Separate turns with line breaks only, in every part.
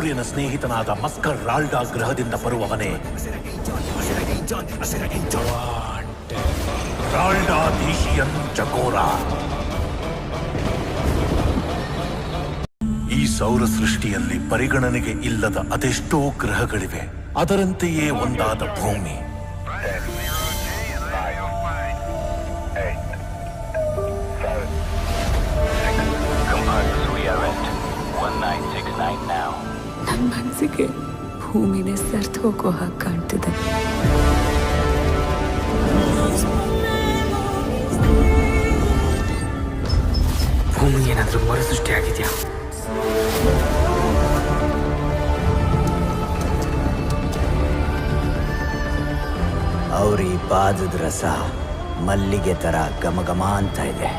ಸೂರ್ಯನ ಸ್ನೇಹಿತನಾದ ಮಸ್ಕರ್ ರಾಲ್ಡಾ ಗ್ರಹದಿಂದ ಬರುವವನೇ ರಾಲ್ಡಾ ದೀಶಿಯನ್ ಜಗೋರಾ. ಈ ಸೌರ ಸೃಷ್ಟಿಯಲ್ಲಿ ಪರಿಗಣನೆಗೆ ಇಲ್ಲದ ಅದೆಷ್ಟೋ ಗ್ರಹಗಳಿವೆ. ಅದರಂತೆಯೇ ಒಂದಾದ ಭೂಮಿ.
ನನ್ನ ಮನಸ್ಸಿಗೆ ಭೂಮಿನೇ ಸರ್ದು ಹೋಗೋ ಹಾಗೆ ಕಾಣ್ತಿದೆ.
ಭೂಮಿ ಏನಾದ್ರೂ ಮರುಸೃಷ್ಟಿ ಆಗಿದ್ಯಾ?
ಅವ್ರಿ ಪಾದದ ರಸ ಮಲ್ಲಿಗೆ ತರ ಘಮಘಮ ಅಂತ ಇದೆ.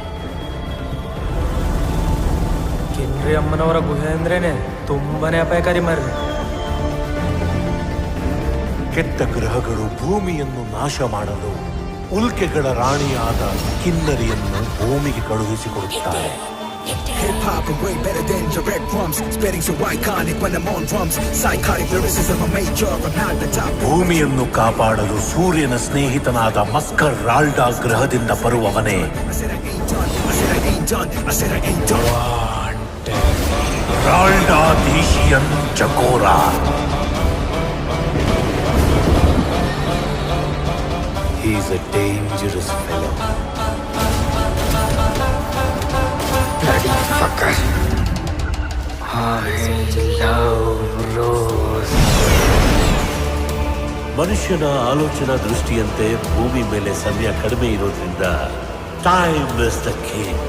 ಕೆನ್ರಿ ಅಮ್ಮನವರ ಗುಹೆ ಅಂದ್ರೇನೆ ತುಂಬಾನೇ ಅಪಾಯಕಾರಿ ಮಾರ್ರಿ.
ಕೆಟ್ಟ ಗ್ರಹಗಳು ಭೂಮಿಯನ್ನು ನಾಶ ಮಾಡಲು ಉಲ್ಕೆಗಳ ರಾಣಿಯಾದ ಕಿನ್ನರಿಯನ್ನು ಭೂಮಿಗೆ ಕಳುಹಿಸಿಕೊಡುತ್ತಾರೆ.
Hip hop are way better than your red drums. Spitting so iconic when I'm on drums. Psychotic lyricism a major, I'm not the top.
ಭೂಮಿಯನ್ನು ಕಾಪಾಡಲು ಸೂರ್ಯನ ಸ್ನೇಹಿತನಾದ Maskar ರಾಲ್ಡಾ ಗ್ರಹದಿಂದ ಬರುವವನೇ ರಾಲ್ಡಾ ದೀಶಿಯನ್ ಜಗೋರಾ. He is a dangerous fellow.
Bloody fucker. I love Rose.
ಮನುಷ್ಯನ ಆಲೋಚನಾ ದೃಷ್ಟಿಯಂತೆ ಭೂಮಿ ಮೇಲೆ ಸಮಯ ಕಡಿಮೆ ಇರೋದ್ರಿಂದ ಟೈಮ್ ಇಸ್ ದ ಕಿಂಗ್.